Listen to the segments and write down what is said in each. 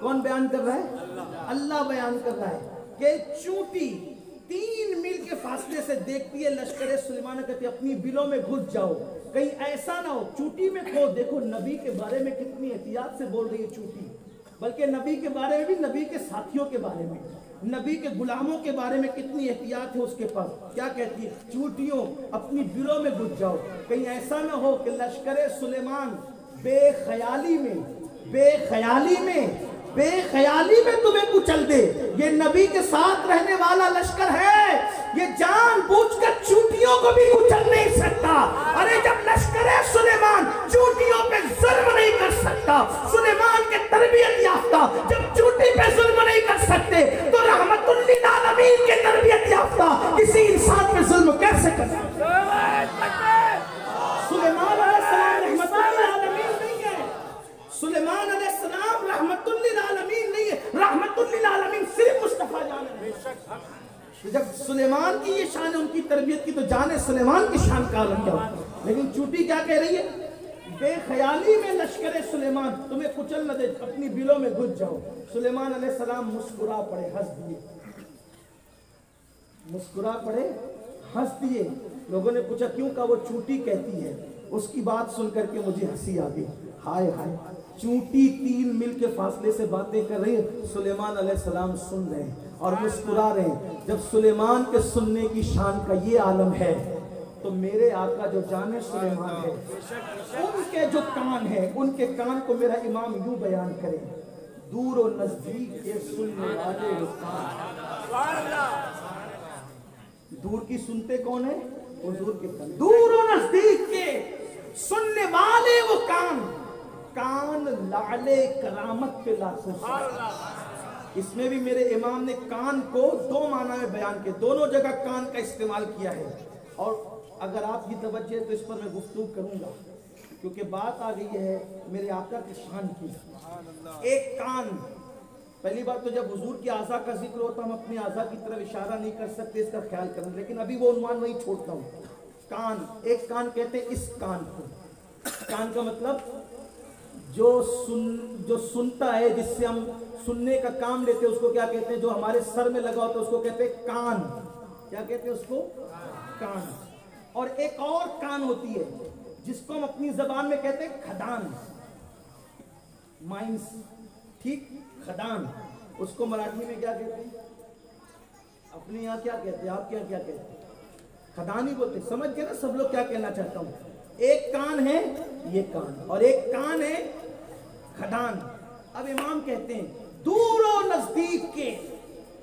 کون بیان کر رہا ہے؟ اللہ بیان کر رہا ہے کہ چونٹی 3 میل کے فاصلے سے دیکھتی ہے لشکر سلیمان، کہتے اپنی بلوں میں گھس جاؤ، کہیں ایسا نہ ہو چونٹی میں کھو۔ دیکھو نبی کے بارے میں کتنی احتیاط سے بول رہی ہے چونٹی، بلکہ نبی کے بارے میں بھی، نبی کے ساتھیوں کے بارے میں، نبی کے غلاموں کے بارے میں کتنی احتیاط ہے اس کے پاس۔ کیا کہتی ہے؟ چونٹیوں اپنی بلوں میں گھس جاؤ، کہیں ایسا نہ ہو کہ لشکر سلیمان بے خیالی میں تمہیں کچل دے۔ یہ نبی کے ساتھ رہنے والا لشکر ہے، یہ جان بوجھ کر چونٹیوں کو بھی کچل نہیں سکتا۔ ارے جب لشکر سلیمان چونٹیوں پہ ظلم نہیں کر سکتا، سلیمان کے تربیت یافتہ جب چونٹی پہ ظلم نہیں کر سکتے، تو رحمت للعالمین کے تربیت یافتہ کسی انسان پہ ظلم کیسے کر سکتے؟ سلیمان علیہ السلام رحمت للعالمین نہیں ہے، سلیمان علیہ السلام رحمت للعالمین نہیں ہے، رحمت للعالمین صرف مصطفیٰ جان ہے۔ جب سلیمان کی یہ شان ہے ان کی تربیت کی، تو جانے سلیمان کی شان کا عالم کیا ہوتا ہے۔ لیکن چونٹی کیا کہہ رہی ہے؟ بے خیالی میں لشکر سلیمان تمہیں کچل نہ دے، اپنی بلوں میں گھس جاؤ۔ سلیمان علیہ السلام مسکرا پڑے، ہنس دیے، مسکرا پڑے، ہنس دیے۔ لوگوں نے پوچھا کیوں؟ کہا وہ چونٹی کہتی ہے۔ اس کی بات سن کر کے مجھے ہنسی آ گئی، ہائے ہائے، چونٹی 3 میل کے فاصلے سے باتیں کر رہی ہے، سلیمان علیہ السلام سن رہے ہیں اور مسکرا رہے ہیں۔ جب سلیمان کے سننے کی شان کا یہ عالم ہے، تو میرے آقا جو جانے سلیمان ہے، ان کے جو کان ہیں، ان کے کان کو میرا امام یوں بیان کرے، دور و نزدیک کے سننے والے وہ کان۔ دور کی سنتے کون ہیں؟ حضور کے کان۔ دور و نزدیک کے سننے والے وہ کان، کان لعلے کرامت پہ لاکھوں سلام۔ اس میں بھی میرے امام نے کان کو 2 معنی میں بیان کیا، دونوں جگہ کان کا استعمال کیا ہے۔ اور اگر آپ کی توجہ ہے تو اس پر میں گفتگو کروں گا، کیونکہ بات آ گئی ہے میرے آقا کی شان کی۔ ایک کان، پہلی بات تو جب حضور کی اعضاء کا ذکر ہوتا ہم اپنی اعضاء کی طرف اشارہ نہیں کر سکتے، اس کا خیال کریں، لیکن ابھی وہ عنوان نہیں چھوڑتا ہوں۔ کان، ایک کان کہتے ہیں اس کان کو۔ کان کا مطلب جو سنتا ہے، جس سے ہم سننے کا کام لیتے ہیں، اس کو کیا کہتے ہیں؟ جو ہمارے سر میں لگا ہوتا ہے اس کو کہتے ہیں کان۔ کیا کہتے ہیں اس کو؟ کان۔ اور ایک اور کان ہوتی ہے جس کو ہم اپنی زبان میں کہتے ہیں کھدان، مائنس، ٹھیک، کھدان۔ اس کو مراٹھی میں کیا کہتے ہیں؟ اپنے یہاں کیا کہتے ہیں؟ آپ کیا کہتے ہیں؟ کھدان ہی بولتے ہیں۔ سمجھ گئے نا سب لوگ کیا کہنا چاہتا ہوں؟ ایک کان ہے یہ کان، اور ایک کان ہے کھدان۔ اب امام کہتے ہیں دور و نزدیک کے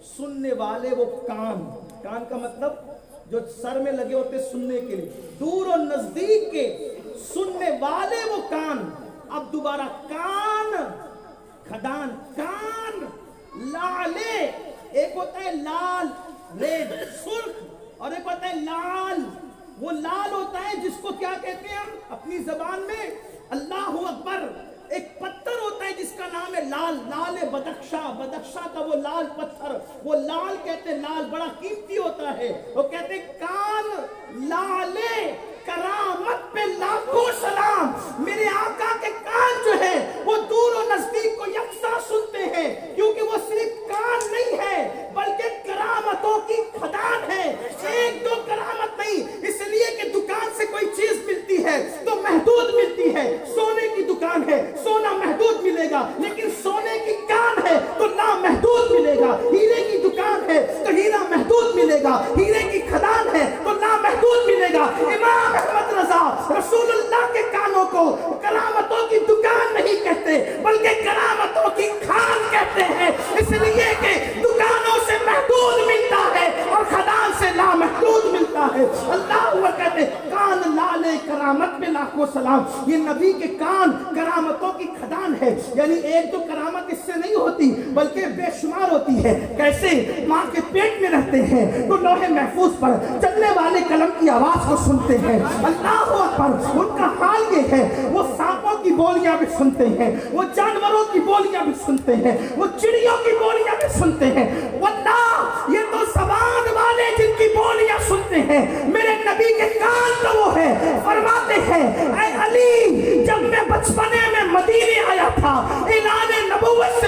سننے والے وہ کان۔ کان کا مطلب جو سر میں لگے ہوتے سننے کے لیے، دور و نزدیک کے سننے والے وہ کان۔ اب دوبارہ کان، کھدان، کان لالے، ایک ہوتا ہے لال ریڈ سرخ، اور ایک ہوتا ہے لال، وہ لال ہوتا ہے جس کو کیا کہتے ہیں ہم اپنی زبان میں؟ اللہ اکبر۔ ایک پتھر ہوتا ہے جس کا نام ہے لال، لال بدخشا، بدخشا کا وہ لال پتھر، وہ لال کہتے ہیں، لال بڑا قیمتی ہوتا ہے۔ وہ کہتے ہیں کان لالے کرامت پہ لاکھوں سلام۔ میرے آقا کے کان جو ہے وہ دور و نزدیک کو یکساں سنتے ہیں، کیونکہ وہ صرف کان نہیں ہے بلکہ کرامتوں کی کھدان ہے۔ ایک دو کرامت نہیں، اس لیے کہ دکان سے کوئی چیز ملتی ہے تو محدود ملتی ہے۔ سونے کی دکان ہے، سونا محدود ملے گا، لیکن سونے کی کان ہے تو لامحدود ملے گا۔ ہیرے کی دکان ہے تو ہیرا محدود ملے گا، ہیرے کی کھدان ہے تو لامحدود ملے گا۔ امام احمد رضا رسول اللہ کے کانوں کو کرامتوں کی دکان نہیں کہتے بلکہ کرامتوں کی کھان کہتے ہیں، اس لیے کہ دکانوں سے محدود ملتا ہے اور کھدان سے لامحدود ملتا ہے۔ اللہ وہ کہتے ہیں کان لالے کرامت میں لاکھوں سلام۔ یہ نبی کے کان کرامتوں کی کھدان ہے، یعنی ایک دو کرامت اس سے نہیں ہوتی بلکہ بے شمار ہوتی ہے۔ کیسے؟ ماں کے پیٹ میں رہتے ہیں تو لوح محفوظ پر چلنے والے قلم کی آواز کو سنتے ہیں۔ اللہ اکبر، ان کا حال یہ ہے وہ سانپوں کی بولیاں بھی سنتے ہیں، وہ جانوروں کی بولیاں بھی سنتے ہیں، وہ چڑیوں کی بولیاں بھی سنتے ہیں۔ واللہ یہ تو زبان والے جن کی بولیاں سنتے ہیں، میرے نبی کے کان تو وہ ہے۔ فرماتے ہیں اے علی، جب میں بچپنے میں مدینے آیا تھا، اعلان نبوت سے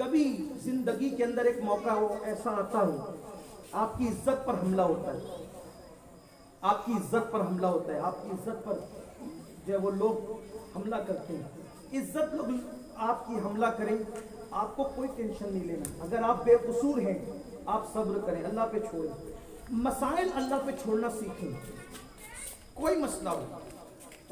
کبھی زندگی کے اندر ایک موقع ہو ایسا آتا ہے آپ کی عزت پر حملہ ہوتا ہے، آپ کی عزت پر حملہ ہوتا ہے، آپ کی عزت پر جو ہے وہ لوگ حملہ کرتے ہیں، عزت لوگ آپ کی حملہ کریں، آپ کو کوئی ٹینشن نہیں لینا، اگر آپ بے قصور ہیں آپ صبر کریں، اللہ پہ چھوڑیں، مسائل اللہ پہ چھوڑنا سیکھیں، کوئی مسئلہ ہو،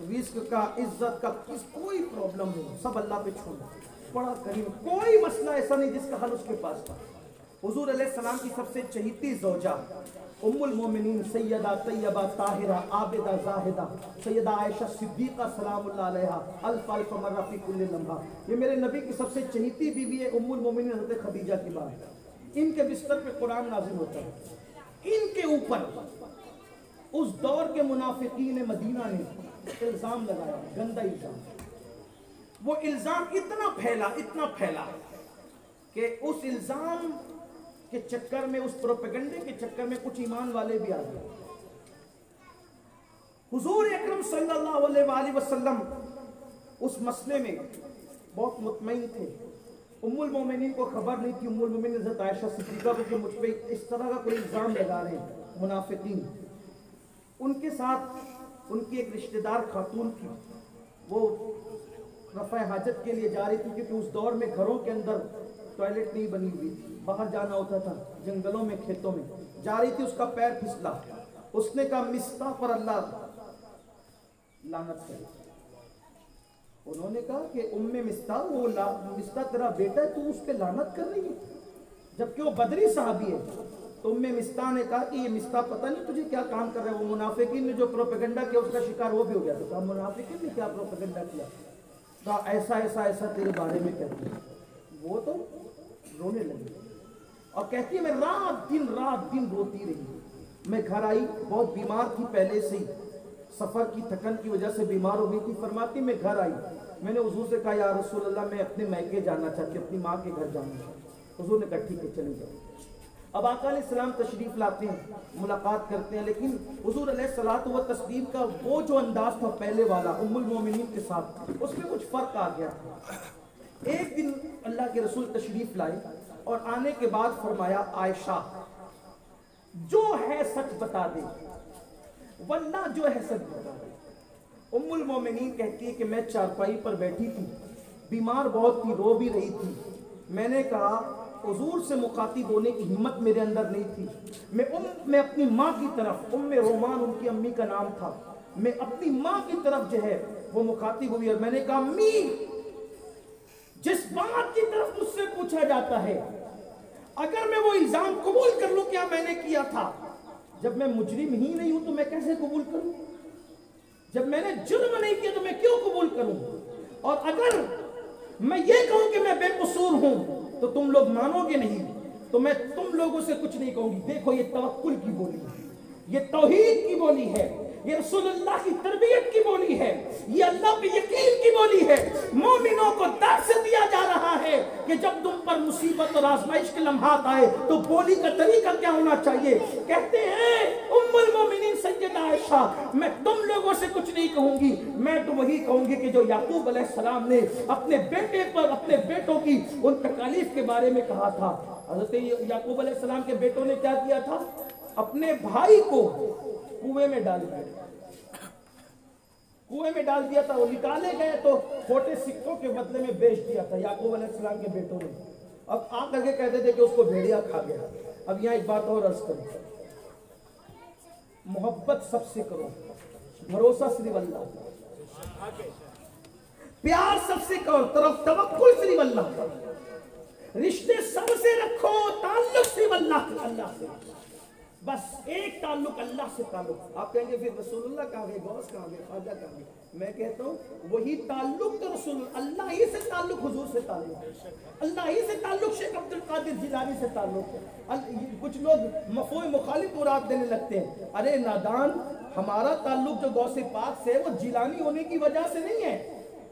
رزق کا، عزت کا، کوئی پرابلم ہو، سب اللہ پہ چھوڑنا، بڑا کریم، کوئی مسئلہ ایسا نہیں جس کا حل اس کے پاس تھا۔ حضور علیہ السلام کی سب سے چہیتی زوجہ ام المومنین سیدہ طیبہ طاہرہ عابدہ زاہدہ سیدہ عائشہ صدیقہ سلام اللہ علیہا الف الف مرہ فی کل لمحہ، یہ میرے نبی کی سب سے چہیتی بیوی ہے ام المومنین حضرت خدیجہ کی بات، ان کے بستر پہ قرآن نازل ہوتا ہے، ان کے اوپر اس دور کے منافقین مدینہ نے الزام لگایا، گندا الزام، وہ الزام اتنا پھیلا کہ اس الزام کے چکر میں، اس پروپیگنڈے کے چکر میں کچھ ایمان والے بھی آ گئے۔ حضور اکرم صلی اللہ علیہ وآلہ وسلم اس مسئلے میں بہت مطمئن تھے، ام المومنین کو خبر نہیں تھی، ام المومنین حضرت عائشہ صدیقہ کو کہ مجھ پہ اس طرح کا کوئی الزام لگا رہے ہیں منافقین۔ ان کے ساتھ ان کی ایک رشتہ دار خاتون تھی، وہ رفع حاجت کے لیے جا رہی تھی، کیونکہ اس دور میں گھروں کے اندر ٹوائلٹ نہیں بنی ہوئی تھی، باہر جانا ہوتا تھا، جنگلوں میں، کھیتوں میں جا رہی تھی، اس کا پیر پھسلا، اس نے کہا مصطح پر اللہ لعنت کرے۔ انہوں نے کہا کہ ام مصطح، وہ مصطح تیرا بیٹا ہے، تو اس پہ لعنت کر رہی ہے، جبکہ وہ بدری صحابی ہے۔ تو ام مصطح نے کہا کہ یہ مصطح پتہ نہیں تجھے کیا کام کر رہا ہے، وہ منافقین نے جو پروپیگنڈا کیا اس کا شکار وہ بھی ہو گیا، تو کہا منافقین نے کیا پروپیگنڈا کیا، کہا ایسا ایسا ایسا تیرے بارے میں کہتی ہے۔ وہ تو رونے لگی اور کہتی ہے میں رات دن روتی رہی، میں گھر آئی، بہت بیمار تھی پہلے سے ہی، سفر کی تھکن کی وجہ سے بیمار ہو گئی تھی، فرماتی میں گھر آئی، میں نے حضور سے کہا یا رسول اللہ میں اپنے میکے جانا چاہتی ہوں، اپنی ماں کے گھر جانا چاہتی ہوں۔ حضور نے کہا ٹھیک ہے چلے جاؤ۔ اب آقا علیہ السلام تشریف لاتے ہیں، ملاقات کرتے ہیں، لیکن حضور علیہ الصلوۃ والتسلیم کا وہ جو انداز تھا پہلے والا ام المومنین کے ساتھ، اس میں کچھ فرق آ گیا۔ ایک دن اللہ کے رسول تشریف لائے اور آنے کے بعد فرمایا عائشہ جو ہے سچ بتا دے، واللہ جو ہے سچ بتا دے۔ ام المومنین کہتی ہے کہ میں چارپائی پر بیٹھی تھی، بیمار بہت تھی، رو بھی رہی تھی، میں نے کہا حضور سے مخاطب ہونے کی ہمت میرے اندر نہیں تھی، میں اپنی ماں کی طرف، ام رومان ان کی امی کا نام تھا، میں اپنی ماں کی طرف جو ہے وہ مخاطب ہوئی اور میں نے کہا امی جس بات کی طرف مجھ سے پوچھا جاتا ہے اگر میں وہ الزام قبول کر لوں کیا میں نے کیا تھا، جب میں مجرم ہی نہیں ہوں تو میں کیسے قبول کروں، جب میں نے جرم نہیں کیا تو میں کیوں قبول کروں، اور اگر میں یہ کہوں کہ میں بے قصور ہوں تو تم لوگ مانو گے نہیں، تو میں تم لوگوں سے کچھ نہیں کہوں گی۔ دیکھو یہ توکل کی بولی ہے، یہ توحید کی بولی ہے، یہ رسول اللہ کی تربیت کی بولی ہے، یہ اللہ پہ یقین کی بولی ہے۔ مومنوں کو درس دیا جا رہا ہے کہ جب تم پر مصیبت اور آزمائش کے لمحات آئے تو بولی کا طریقہ کیا ہونا چاہیے۔ کہتے ہیں ام المومنین سیدہ عائشہ میں تم لوگوں سے کچھ نہیں کہوں گی، میں تو وہی کہوں گی کہ جو یعقوب علیہ السلام نے اپنے بیٹے پر، اپنے بیٹوں کی ان تکالیف کے بارے میں کہا تھا۔ حضرت یعقوب علیہ السلام کے بیٹوں نے کیا کیا تھا، اپنے بھائی کو کنویں میں ڈال دیا تھا، وہ نکالے گئے تو چھوٹے سکوں کے بدلے میں بیچ دیا تھا یعقوب علیہ السلام کے بیٹوں نے۔ اب آ کر کے کہتے تھے کہ اس کو بھیڑیا کھا گیا۔ اب یہاں ایک بات اور عرض کروں، محبت سب سے کرو، بھروسہ صرف اللہ، پیار سب سے کرو، توکل صرف اللہ کا، رشتے سب سے رکھو، تعلق صرف اللہ سے، بس ایک تعلق اللہ سے تعلق۔ آپ کہیں گے پھر رسول اللہ کہاں گئے، غوث کہاں گئے، خواجہ کہاں گئے؟ میں کہتا ہوں وہی تعلق تو رسول اللہ ہی سے تعلق، حضور سے تعلق، اللہ ہی سے تعلق، شیخ عبد القادر جیلانی سے تعلق ہے۔ کچھ لوگ مفہوم مخالف مراد دینے لگتے ہیں، ارے نادان، ہمارا تعلق جو غوث پاک سے ہے وہ جیلانی ہونے کی وجہ سے نہیں ہے،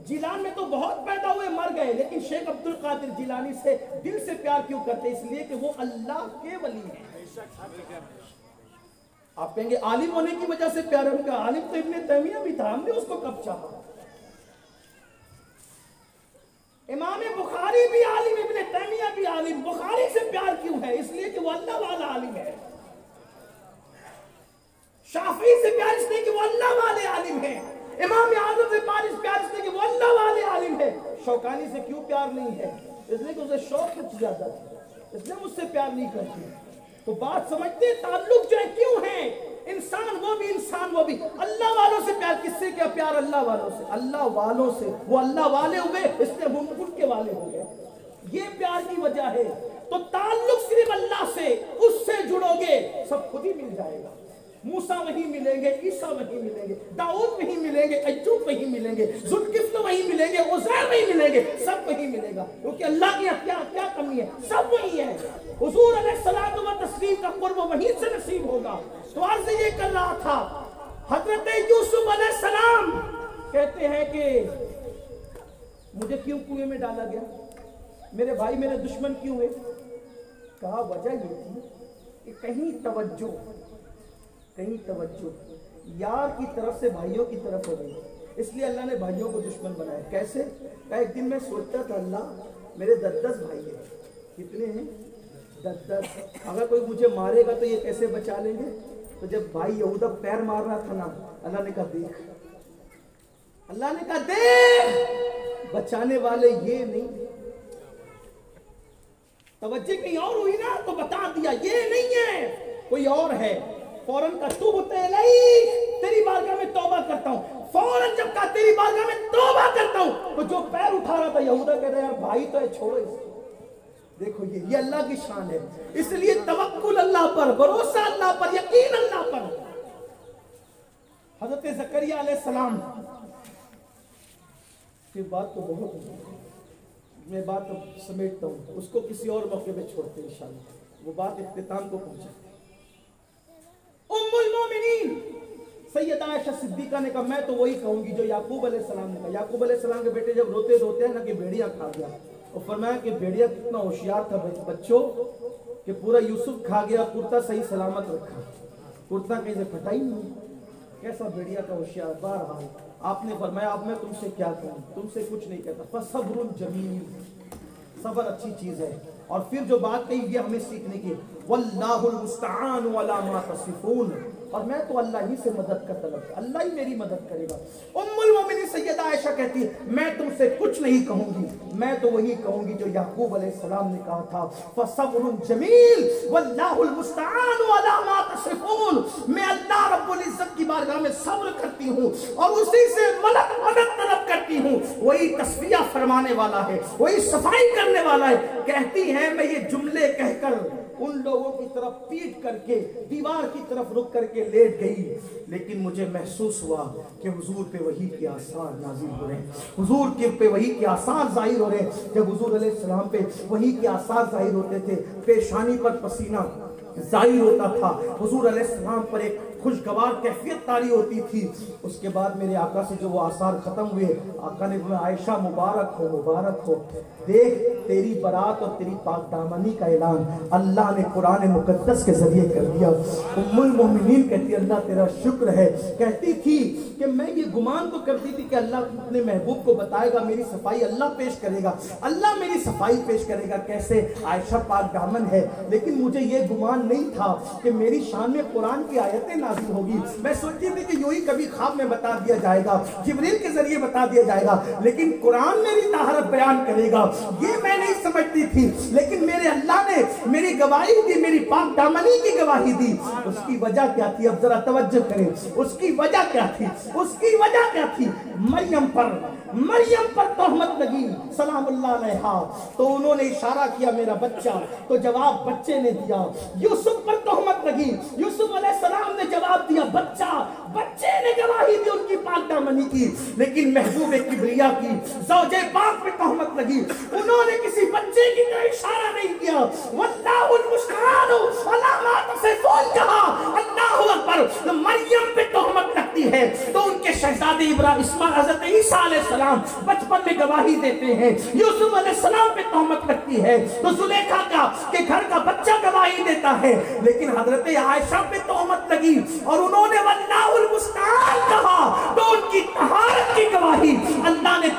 جیلان میں تو بہت پیدا ہوئے مر گئے، لیکن شیخ عبد القادر جیلانی سے دل سے پیار کیوں کرتے؟ اس لیے کہ وہ اللہ کے ولی ہیں۔ آپ کہیں گے عالم ہونے کی وجہ سے پیار، ان کا عالم تو ابن تیمیہ بھی تھا، ہم نے اس کو کب چاہا؟ امام بخاری بھی عالم، ابن تیمیہ بھی عالم. بخاری سے پیار کیوں ہے؟ اس لیے کہ وہ اللہ والا عالم ہے. شافعی سے پیار اس لیے کہ وہ اللہ والے عالم ہیں. امام اعظم سے پیار اس لیے کہ وہ اللہ والے عالم ہے. شوکانی سے کیوں پیار نہیں ہے؟ اس لیے کہ اسے شوق کچھ زیادہ ہے، اس لیے مجھ سے پیار نہیں کرتی. تو بات سمجھتے، تعلق جو ہے کیوں ہے؟ انسان وہ بھی، انسان وہ بھی. اللہ والوں سے پیار، کس سے کیا پیار؟ اللہ والوں سے. اللہ والوں سے، وہ اللہ والے ہوئے اس لیے ہم ان کے والے ہو گئے. یہ پیار کی وجہ ہے. تو تعلق صرف اللہ سے، اس سے جڑو گے سب خود ہی مل جائے گا. موسیٰ وہیں ملیں گے، عیسیٰ وہیں ملیں گے، داؤد وہیں ملیں گے، ایوب وہیں ملیں گے، ذوالکفل وہیں ملیں گے، عزیر وہیں ملیں گے، سب وہیں ملے گا. کیونکہ اللہ کی کیا کمی ہے؟ سب وہی ہے. حضور علیہ الصلوۃ والتسلیم کا قرب وہیں سے نصیب ہوگا. تو عرض یہ کر رہا تھا، حضرت یوسف علیہ السلام کہتے ہیں کہ مجھے کیوں کنویں میں ڈالا گیا؟ میرے بھائی میرے دشمن کیوں ہوئے؟ کہا وجہ یہ تھی کہ کہیں توجہ یار کی طرف سے بھائیوں کی طرف ہو گئی، اس لیے اللہ نے بھائیوں کو دشمن بنایا. کیسے؟ کہا ایک دن میں سوچتا تھا اللہ میرے 10 بھائی ہیں. کتنے ہیں؟ 10. اگر کوئی مجھے مارے گا تو یہ کیسے بچا لیں گے؟ تو جب بھائی یہودا پیر مار رہا تھا نا، اللہ نے کہا دیکھ، اللہ نے کہا دیکھ، بچانے والے یہ نہیں. توجہ کہیں اور ہوئی نا تو بتا دیا یہ نہیں ہے، کوئی اور ہے. فوراً کا توبت الیک، تیری بارگاہ میں توبہ کرتا ہوں. فوراً جب کہا تیری بارگاہ میں توبہ کرتا ہوں، تو جو پیر اٹھا رہا تھا یہودا کہتا ہے یار بھائی تو ہے، چھوڑو اس کو. دیکھو یہ اللہ کی شان ہے. اس لیے توکل اللہ پر، بھروسہ اللہ پر، یقین اللہ پر. حضرت زکریا علیہ السلام کی بات تو بہت ہے، میں بات سمیٹتا ہوں، اس کو کسی اور موقع پہ چھوڑتے ہیں انشاءاللہ. وہ بات اختتام کو پہنچا. ام المومنین سیدہ عائشہ صدیقہ نے کہا میں تو وہی کہوں گی جو یعقوب علیہ السلام نے کہا. یعقوب علیہ السلام کے بیٹے جب روتے ہیں نا کہ بھیڑیا کھا گیا، اور فرمایا کہ بھیڑیا کتنا ہوشیار تھا بچوں کہ پورا یوسف کھا گیا، کرتا صحیح سلامت رکھا، کرتا کہیں سے پھٹا ہی نہیں. کیسا بھیڑیا کا ہوشیار. بہرحال آپ نے فرمایا اب میں تم سے کیا کہوں، تم سے کچھ نہیں کہتا. فصبر جمیل، صبر اچھی چیز ہے. اور پھر جو بات کہی یہ ہمیں سیکھنے کی، واللہ المستعان علی ما تصفون، اور میں تو اللہ ہی سے مدد کا طلب، اللہ ہی میری مدد کرے گا. ام المومنین سیدہ عائشہ کہتی ہے میں تم سے کچھ نہیں کہوں گی، میں تو وہی کہوں گی جو یعقوب علیہ السلام نے کہا تھا، فصبر جمیل واللہ المستعان علی ما تصفون. میں اللہ رب العزت کی بارگاہ میں صبر کرتی ہوں اور اسی سے مدد طلب کرتی ہوں. وہی تصفیہ فرمانے والا ہے، وہی صفائی کرنے والا ہے. کہتی ہے میں یہ جملے کہہ کر ان لوگوں کی طرف پیٹ کر کے دیوار کی طرف رک کر کے لیٹ گئی، لیکن مجھے محسوس ہوا کہ حضور پہ وحی کے آثار نازل ہو رہے ہیں، حضور کے پہ وحی کے آثار ظاہر ہو رہے ہیں. جب حضور علیہ السلام پہ وحی کے آثار ظاہر ہوتے تھے، پیشانی پر پسینہ ظاہر ہوتا تھا، حضور علیہ السلام پر ایک خوشگوار کیفیت طاری ہوتی تھی. اس کے بعد میرے آقا سے جو وہ آثار ختم ہوئے، آقا نے فرمایا عائشہ مبارک ہو، مبارک ہو، دیکھ تیری برات اور تیری پاک دامنی کا اعلان اللہ نے قرآن مقدس کے ذریعے کر دیا. ام المومنین کہتی اللہ تیرا شکر ہے. کہتی تھی کہ میں یہ گمان تو کرتی تھی کہ اللہ اپنے محبوب کو بتائے گا میری صفائی اللہ پیش کرے گا، اللہ میری صفائی پیش کرے گا کیسے، عائشہ پاک دامن ہے. لیکن مجھے یہ گمان نہیں تھا کہ میری شان میں قرآن کی آیتیں نازل ہوگی. میں سوچتی تھی کہ یوں ہی کبھی خواب میں بتا دیا جائے گا، جبریل کے ذریعے بتا دیا جائے گا، لیکن قرآن میری طہارت بیان کرے گا یہ میں نہیں سمجھتی تھی. لیکن میرے اللہ نے میری گواہی دی، میری پاک دامنی کی گواہی دی. اس کی وجہ کیا تھی؟ اب ذرا توجہ کریں. اس کی وجہ کیا تھی؟ اس کی وجہ کیا تھی؟ مریم پر تہمت لگی سلام اللہ علیہا، تو انہوں نے اشارہ کیا میرا بچہ، تو جواب بچے نے دیا. یوسف پر تہمت لگی، یوسف علیہ السلام نے جواب دیا بچہ، بچے نے گواہی دی ان کی پاک دامنی کی. لیکن محبوب کبریا کی زوج پاک پہ تہمت لگی، انہوں نے کسی بچے کی طرح اشارہ نہیں کیا. واللہ المستعان علی ما تصفون کہا. اللہ اکبر. مریم پہ تہمت لگتی ہے تو ان کے شہزادے اسماعیل حضرت عیسیٰ علیہ السلام بچپن میں گواہی دیتے ہیں. یوسف علیہ السلام پہ تہمت لگتی ہے تو زلیخا کا کہ گھر کا بچہ گواہی دیتا ہے. لیکن حضرت عائشہ پہ تہمت لگی اور انہوں نے واللہ المستعان کہا تو ان کی طہارت کی گواہی اللہ نے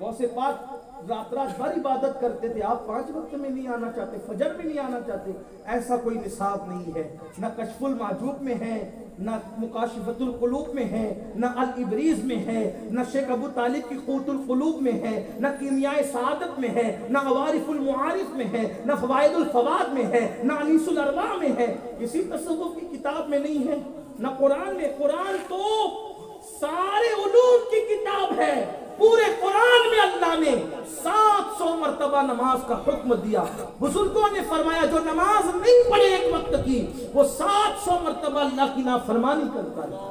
غوث پاک رات رات بھر عبادت کرتے تھے، آپ 5 وقت میں نہیں آنا چاہتے، فجر میں نہیں آنا چاہتے. ایسا کوئی نصاب نہیں ہے، نہ کشف المحجوب میں ہے، نہ مکاشفۃ القلوب میں ہے، نہ الابریز میں ہے، نہ شیخ ابو طالب کی قوت القلوب میں ہے، نہ کیمیاء سعادت میں ہے، نہ عوارف المعارف میں ہے، نہ فوائد الفواد میں ہے، نہ انیس الارواح میں ہے، کسی تصوف کی کتاب میں نہیں ہے، نہ قرآن میں. قرآن تو سارے علوم کی کتاب ہے. پورے قرآن میں اللہ نے 700 مرتبہ نماز کا حکم دیا. بزرگوں نے فرمایا جو نماز نہیں پڑھے ایک وقت کی، وہ 700 مرتبہ اللہ کی نافرمانی کرتا ہے.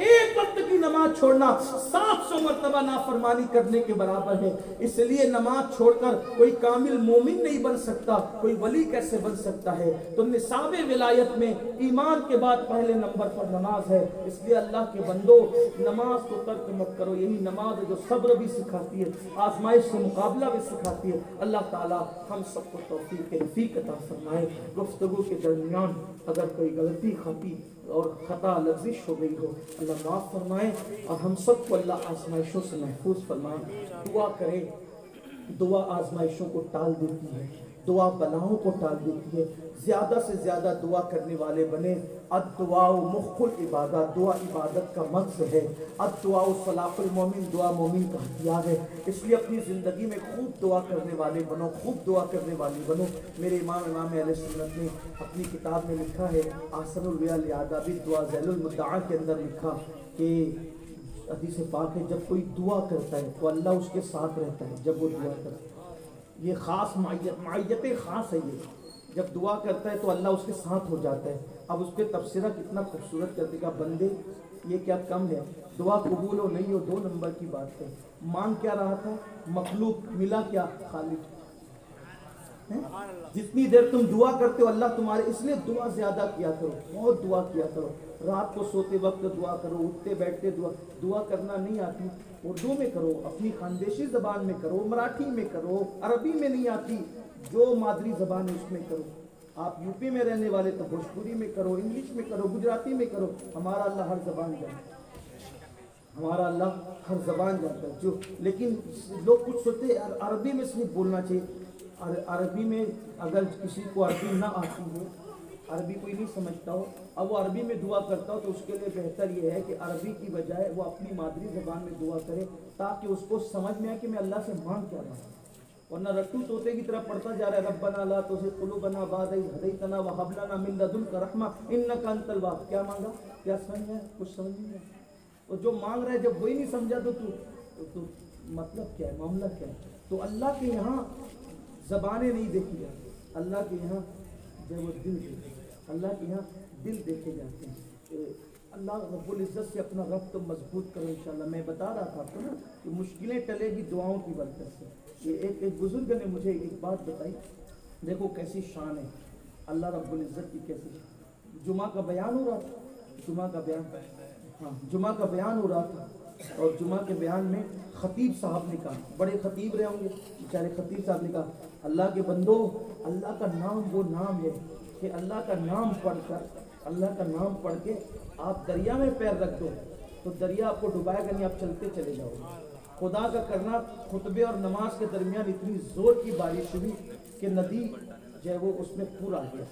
ایک وقت کی نماز چھوڑنا 700 مرتبہ نافرمانی کرنے کے برابر ہے. اس لیے نماز چھوڑ کر کوئی کامل مومن نہیں بن سکتا، کوئی ولی کیسے بن سکتا ہے؟ تو نصاب ولایت میں ایمان کے بعد پہلے نمبر پر نماز ہے. اس لیے اللہ کے بندو نماز کو ترک مت کرو. یہی نماز ہے جو صبر بھی سکھاتی ہے، آزمائش سے مقابلہ بھی سکھاتی ہے. اللہ تعالی ہم سب کو توفیق رفیق عطا فرمائے. گفتگو کے درمیان اگر کوئی غلطی خطی اور خطا لغزش ہو گئی ہو، اللہ معاف فرمائے اور ہم سب کو اللہ آزمائشوں سے محفوظ فرمائے. دعا کرے. دعا آزمائشوں کو ٹال دیتی ہے، دعا بلاؤں کو ٹال دیتی ہے. زیادہ سے زیادہ دعا کرنے والے بنے. الدعاء مخ العبادت، دعا عبادت کا مغز ہے. الدعاء صلاح المومن، دعا مومن کا ہتھیار ہے. اس لیے اپنی زندگی میں خوب دعا کرنے والے بنو، خوب دعا کرنے والی بنو. میرے امام اہل سنت نے اپنی کتاب میں لکھا ہے احسن الریاء لآداب الدعاء ذیل المدعا کے اندر لکھا کہ حدیث پاک ہے جب کوئی دعا کرتا ہے تو اللہ اس کے ساتھ رہتا ہے. جب وہ دعا کرتا ہے یہ خاص معیت خاص ہے. یہ جب دعا کرتا ہے تو اللہ اس کے ساتھ ہو جاتا ہے. اب اس پہ تبصرہ کتنا خوبصورت کرتے کہ بندے یہ کیا کم ہے، دعا قبول ہو نہیں ہو 2 نمبر کی بات ہے. مانگ کیا رہا تھا؟ مخلوق. ملا کیا؟ خالق. جتنی دیر تم دعا کرتے ہو اللہ تمہارے، اس لیے دعا زیادہ کیا کرو، بہت دعا کیا کرو. رات کو سوتے وقت دعا کرو، اٹھتے بیٹھتے دعا کرنا نہیں آتی اردو میں کرو، اپنی خاندیشی زبان میں کرو، مراٹھی میں کرو، عربی میں نہیں آتی جو مادری زبان ہے اس میں کرو. آپ یو پی میں رہنے والے تو بھوجپوری میں کرو، انگلش میں کرو، گجراتی میں کرو. ہمارا اللہ ہر زبان جانتا ہے، ہمارا اللہ ہر زبان جانتا ہے. جو لیکن لوگ کچھ سوچتے عربی میں صرف بولنا چاہیے. عربی میں اگر کسی کو عربی نہ آتی ہو، عربی کوئی نہیں سمجھتا ہو، اب وہ عربی میں دعا کرتا ہو تو اس کے لیے بہتر یہ ہے کہ عربی کی بجائے وہ اپنی مادری زبان میں دعا کرے تاکہ اس کو سمجھ میں آئے کہ میں اللہ سے مانگ کیا رہا ہوں. ورنہ رٹو طوطے کی طرح پڑھتا جا رہا ہے ربنا لا تزغ قلوبنا بعد اذ ہدیتنا وہب لنا من لدنک رحمہ انک انت الوہاب. کیا مانگا؟ کیا سمجھ میں؟ کچھ سمجھ نہیں آیا. اور جو مانگ رہا ہے جب وہی نہیں سمجھا تو مطلب کیا ہے، معاملہ کیا ہے؟ تو اللہ کے یہاں زبانیں نہیں دیکھی جاتی، اللہ کے یہاں جو وہ دل دیکھے، اللہ کے یہاں دل دیکھے جاتے ہیں. اللہ رب العزت سے اپنا ربط مضبوط کرو انشاءاللہ. میں بتا رہا تھا آپ کو نا کہ مشکلیں ٹلے گی دعاؤں کی برکت سے. یہ ایک بزرگ نے مجھے ایک بات بتائی، دیکھو کیسی شان ہے اللہ رب العزت کی. کیسی جمعہ کا بیان ہو رہا تھا، جمعہ کا بیان ہو رہا تھا اور جمعہ کے بیان میں خطیب صاحب نے کہا، بڑے خطیب رہے ہوں گے بیچارے، خطیب صاحب نے کہا اللہ کے بندو اللہ کا نام وہ نام ہے کہ اللہ کا نام پڑھ کر، اللہ کا نام پڑھ کے آپ دریا میں پیر رکھ دو تو دریا آپ کو ڈبائے گا نہیں، آپ چلتے چلے جاؤ. خدا کا کرنا خطبے اور نماز کے درمیان اتنی زور کی بارش ہوئی کہ ندی جو ہے وہ اس میں پور آ گیا.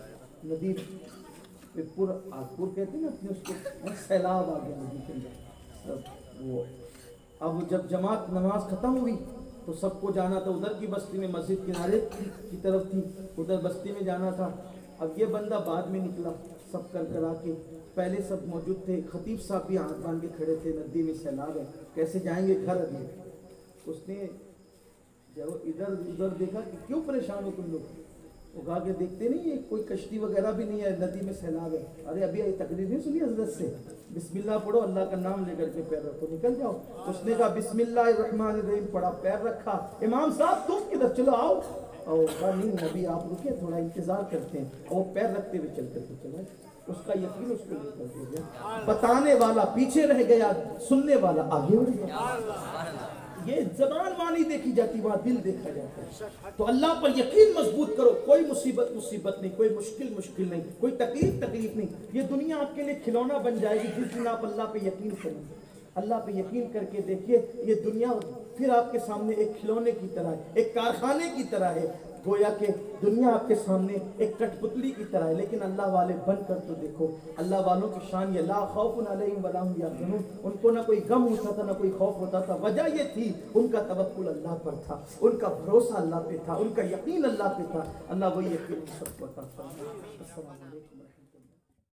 ندی پور کہتے ہیں نا اپنے اس کو، سیلاب آ گیا ندی کے اندر. وہ اب جب جماعت نماز ختم ہوئی تو سب کو جانا تھا ادھر کی بستی میں، مسجد کنارے کی طرف تھی، ادھر بستی میں جانا تھا. اب یہ بندہ بعد میں نکلا، سب کر کرا کے، پہلے سب موجود تھے. خطیب صاحب بھی ہاتھ باندھ کے کھڑے تھے، ندی میں سیلاب ہے کیسے جائیں گے گھر. ابھی اس نے جب ادھر ادھر دیکھا کہ کیوں پریشان ہو تم لوگ، وہ کہا کہ دیکھتے نہیں کوئی کشتی وغیرہ بھی نہیں ہے، ندی میں سیلاب ہے. ارے ابھی یہ تقریر نہیں سنی حضرت سے، بسم اللہ پڑھو، اللہ کا نام لے کر کے پیر رکھو، نکل جاؤ. اس نے کہا بسم اللہ الرحمن الرحیم پڑھا، پیر رکھا. امام صاحب تم کدھر، چلو آؤ. اور کہا نہیں ابھی آپ رکے، تھوڑا انتظار کرتے ہیں. اور پیر رکھتے ہوئے چلتے تھے. چلا اس کا یقین اس کو لے کر دے گیا. بتانے والا پیچھے رہ گیا، سننے والا آگے بڑھ گیا. یہ زبان مانی دیکھی جاتی، وہاں دل دیکھا جاتا ہے. تو اللہ پر یقین مضبوط کرو. کوئی مصیبت نہیں، کوئی مشکل نہیں، کوئی تکلیف نہیں. یہ دنیا آپ کے لیے کھلونا بن جائے گی جس دن آپ اللہ پہ یقین کریں. اللہ پہ یقین کر کے دیکھیے یہ دنیا پھر آپ کے سامنے ایک کھلونے کی طرح ہے، ایک کارخانے کی طرح ہے، گویا کہ دنیا آپ کے سامنے ایک کٹ پتلی کی طرح ہے۔ لیکن اللہ والے بن کر تو دیکھو، اللہ والوں کی شان یہ لا خوف علیہم ولا هم یحزنون، ان کو نہ کوئی غم ہوتا تھا نہ کوئی خوف ہوتا تھا۔ وجہ یہ تھی ان کا توکل اللہ پر تھا، ان کا بھروسہ اللہ پہ تھا، ان کا یقین اللہ پہ تھا۔ اللہ وہی یقین سب کو عطا فرمائے۔ السلام علیکم۔